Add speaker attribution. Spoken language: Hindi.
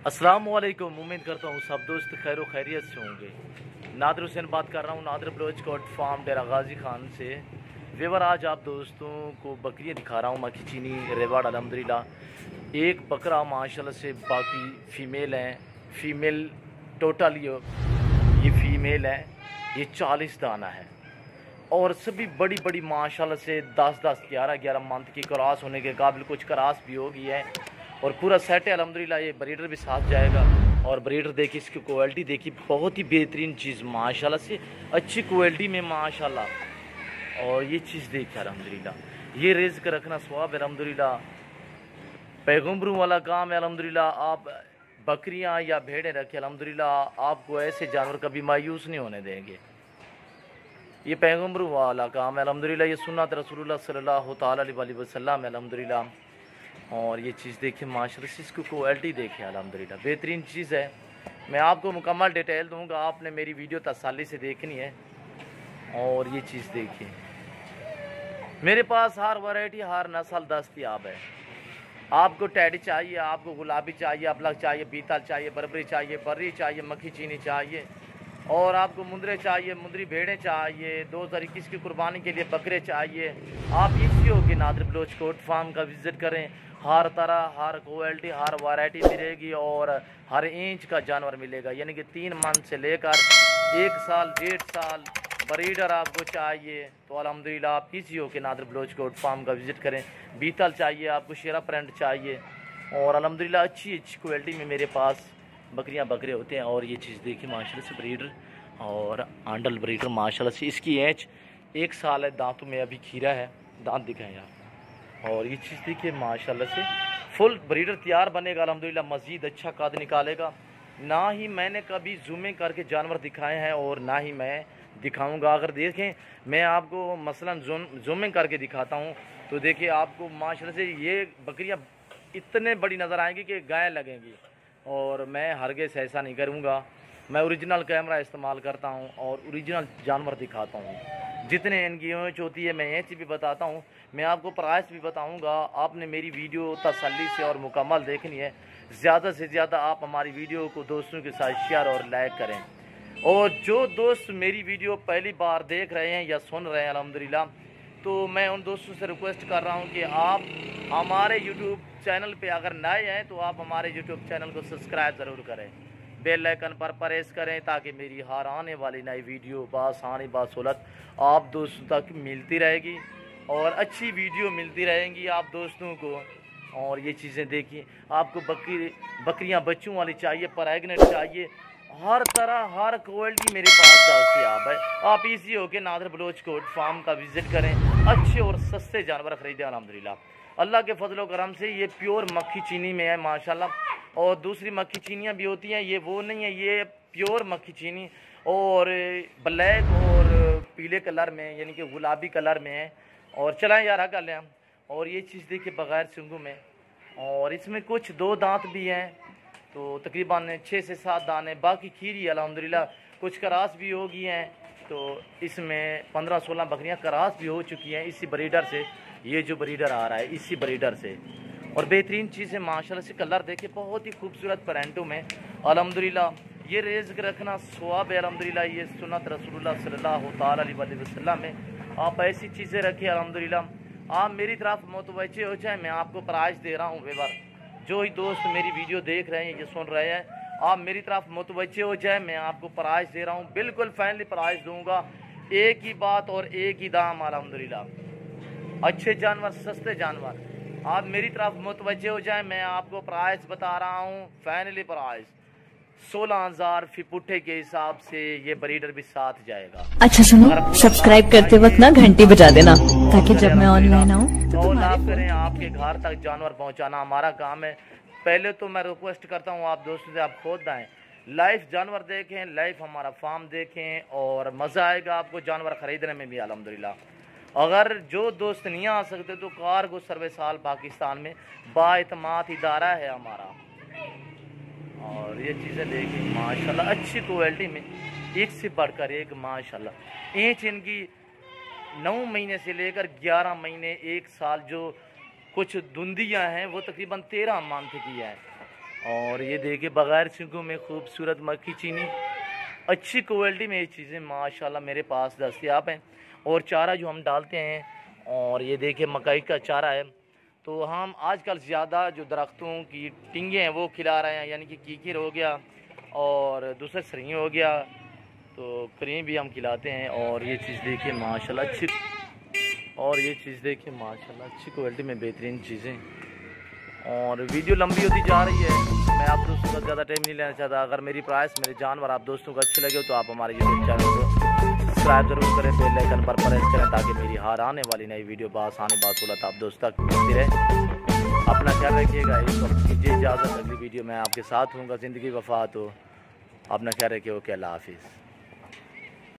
Speaker 1: अस्सलामुअलैकुम। उम्मीद करता हूँ सब दोस्त खैर खैरियत से होंगे। नादिर हुसैन बात कर रहा हूँ, नादिर बलोच कोट फार्म डेरा गाजी खान से। वेवर आज आप दोस्तों को बकरियाँ दिखा रहा हूँ, मक्खी चीनी रेवाड़ अल्हम्दुलिल्लाह। एक बकरा माशाल्लाह से, बाकी फ़ीमेल हैं। फ़ीमेल टोटल ये फ़ीमेल है, ये 40 दाना है और सभी बड़ी बड़ी माशाल्लाह से 10-10, 11-11 मंथ की क्रॉस होने के काबिल, कुछ क्रॉस भी हो गई है और पूरा सेट है अल्हम्दुलिल्लाह। ये ब्रीडर भी साथ जाएगा और ब्रीडर देखिए, इसकी क्वालिटी देखिए, बहुत ही बेहतरीन चीज़ माशाल्लाह से, अच्छी क्वालिटी में माशाल्लाह। और ये चीज़ देखिए अल्हम्दुलिल्लाह, ये रिज़्क रखना स्वाब है अल्हम्दुलिल्लाह, पैगम्बरों वाला काम है अल्हम्दुलिल्लाह। आप बकरियां या भेड़ें रखें अल्हम्दुलिल्लाह, आपको ऐसे जानवर कभी मायूस नहीं होने देंगे। ये पैगम्बरों वाला काम है अल्हम्दुलिल्लाह, ये सुन्नत रसूलुल्लाह सल्लल्लाहु तआला अलैहि वसल्लम है अल्हम्दुलिल्लाह। और ये चीज़ देखिए माशाल्लाह से, इसकी क्वालिटी देखिए अल्हम्दुलिल्लाह, बेहतरीन चीज़ है। मैं आपको मुकम्मल डिटेल दूंगा, आपने मेरी वीडियो तसल्ली से देखनी है। और ये चीज़ देखिए, मेरे पास हर वैरायटी हर नस्ल दस्तयाब है। आपको टैडी चाहिए, आपको गुलाबी चाहिए, अबलग चाहिए, बीतल चाहिए, बरबरी चाहिए, बर्री चाहिए, मक्खी चीनी चाहिए, और आपको मुंदरे चाहिए, मुंदरी भेड़ें चाहिए, 2021 की कुर्बानी के लिए बकरे चाहिए, आप इसी हो के नादिर बलोच कोट फार्म का विज़िट करें। हर तरह, हर क्वालिटी, हर वैरायटी मिलेगी और हर इंच का जानवर मिलेगा, यानी कि 3 मंथ से लेकर 1 साल 1.5 साल ब्रीडर आपको चाहिए तो अल्हम्दुलिल्लाह आप इसी हो के नादिर बलोच कोट फार्म का विज़िट करें। बीतल चाहिए आपको, शेरा प्रिंट चाहिए, और अल्हम्दुलिल्लाह अच्छी क्वालिटी में मेरे पास बकरियां बकरे होते हैं। और ये चीज़ देखिए माशाल्लाह से, ब्रीडर और आंडल ब्रीडर माशाल्लाह से, इसकी एज 1 साल है, दांतों में अभी खीरा है, दांत दिखाएं आप। और ये चीज़ देखिए माशाल्लाह से, फुल ब्रीडर तैयार बनेगा अल्हम्दुलिल्लाह, मज़ीद अच्छा कद निकालेगा। ना ही मैंने कभी जूमिंग करके जानवर दिखाए हैं और ना ही मैं दिखाऊंगा। अगर देखें, मैं आपको मसलन जूमिंग करके दिखाता हूं तो देखिए आपको माशाल्लाह से ये बकरियां इतने बड़ी नज़र आएंगी कि गाय लगेंगी, और मैं हरगिज़ ऐसा नहीं करूंगा। मैं ओरिजिनल कैमरा इस्तेमाल करता हूं और ओरिजिनल जानवर दिखाता हूं। जितने इनकी एज होती है मैं एज भी बताता हूं, मैं आपको प्राइस भी बताऊंगा। आपने मेरी वीडियो तसल्ली से और मुकम्मल देखनी है। ज़्यादा से ज़्यादा आप हमारी वीडियो को दोस्तों के साथ शेयर और लाइक करें। और जो दोस्त मेरी वीडियो पहली बार देख रहे हैं या सुन रहे हैं अल्हम्दुलिल्लाह, तो मैं उन दोस्तों से रिक्वेस्ट कर रहा हूं कि आप हमारे यूट्यूब चैनल पे अगर नए हैं तो आप हमारे यूट्यूब चैनल को सब्सक्राइब ज़रूर करें, बेल आइकन पर प्रेस करें, ताकि मेरी हर आने वाली नई वीडियो बासानी बासहूलत आप दोस्तों तक मिलती रहेगी और अच्छी वीडियो मिलती रहेंगी आप दोस्तों को। और ये चीज़ें देखिए, आपको बकरियां बच्चों वाली चाहिए, प्रेग्नेंट चाहिए, हर तरह हर क्वालिटी मेरे पास दस्तयाब है। आप इसी हो के नादिर बलोच कोट फार्म का विज़िट करें, अच्छे और सस्ते जानवर खरीदें अल्हम्दुलिल्लाह। अल्लाह के फजल करम से ये प्योर मक्खी चीनी में है माशाल्लाह। और दूसरी मक्खी चीनियाँ भी होती हैं, ये वो नहीं है, ये प्योर मक्खी चीनी और ब्लैक और पीले कलर में, यानी कि गुलाबी कलर में है। और चलाएँ यार कर लें। और ये चीज़ देखिए बग़ैर सिंगों में, और इसमें कुछ 2 दांत भी हैं, तो तकरीबन 6 से 7 दाने, बाकी खीरी अल्हम्दुलिल्लाह। कुछ करास भी होगी हैं, तो इसमें 15-16 बकरियां करास भी हो चुकी हैं इसी ब्रीडर से। ये जो ब्रीडर आ रहा है इसी ब्रीडर से, और बेहतरीन चीज़ है माशाल्लाह से, कलर देखिए बहुत ही खूबसूरत पैरेंटों में अल्हम्दुलिल्लाह। ये रिज़्क रखना स्वाब है अल्हम्दुलिल्लाह, ये सुन्नत रसूलुल्लाह सल्लल्लाहु तआला अलैहि वसल्लम है। आप ऐसी चीज़ें रखिए अल्हम्दुलिल्लाह। आप मेरी तरफ मुतवज्जे हो जाए, मैं आपको प्राइस दे रहा हूँ। वेवर जो ही दोस्त मेरी वीडियो देख रहे हैं, ये सुन रहे हैं, आप मेरी तरफ मुतवज्जे हो जाए, मैं आपको प्राइस दे रहा हूँ, बिल्कुल फाइनली प्राइस दूंगा। एक ही बात और एक ही दाम अल्हम्दुलिल्लाह। अच्छे जानवर, सस्ते जानवर, आप मेरी तरफ मुतवज्जे हो जाए, मैं आपको प्राइस बता रहा हूँ, फाइनली प्राइस 16,000 फीपुट्ठे के हिसाब से ये ब्रीडर भी साथ जाएगा।
Speaker 2: अच्छा सुनो, सब्सक्राइब करते वक्त ना घंटी बजा देना, ताकि जब मैं ऑनलाइन आऊँ तो
Speaker 1: कॉल करें, आपके घर तक जानवर पहुंचाना हमारा काम है। पहले तो मैं रिक्वेस्ट करता हूं आप दोस्तों से, आप खुद आएँ, लाइव जानवर देखें, लाइव हमारा फार्म देखें, और मज़ा आएगा आपको जानवर ख़रीदने में भी अल्हम्दुलिल्लाह। अगर जो दोस्त नहीं आ सकते तो कार्गो सर्विस हाल पाकिस्तान में बाएतमाद इदारा है हमारा। और ये चीज़ें देखिए माशाल्लाह, अच्छी क्वालिटी में, एक से बढ़कर एक माशाल्लाह। इंच इनकी 9 महीने से लेकर 11 महीने 1 साल, जो कुछ दुंदियाँ हैं वो तकरीबन 13 मंथ की हैं। और ये देखिए बग़ैर सिंगों में खूबसूरत मक्खी चीनी, अच्छी क्वालिटी में ये चीज़ें माशाल्लाह मेरे पास दस्तयाब हैं। और चारा जो हम डालते हैं, और ये देखिए मकई का चारा है। तो हम आजकल ज़्यादा जो दरख्तों की टिंगे हैं वो खिला रहे हैं, यानी कि कीकिर हो गया और दूसरा सरी हो गया, तो करीम भी हम खिलाते हैं। और ये चीज़ देखिए माशाल्लाह अच्छी, और ये चीज़ देखिए माशाल्लाह अच्छी क्वालिटी में बेहतरीन चीज़ें। और वीडियो लंबी होती जा रही है, मैं आप दोस्तों का ज़्यादा टाइम नहीं लेना चाहता। अगर मेरी प्राइस, मेरे जानवर आप दोस्तों को अच्छे लगे तो आप हमारे यूट्यूब चैनल को सब्सक्राइब ज़रूर करें, बेल आइकन पर प्रेस करें ताकि मेरी हर आने वाली नई वीडियो बासानी बासूलत आप दोस्तों तक मिलती रहे। अपना ख्याल रखिएगा। इस वक्त दीजिए इजाज़त, अगली वीडियो में आपके साथ हूँगा। ज़िंदगी वफ़ा तो अपना ख्याल रखिए। ओके, अल्लाह हाफिज़।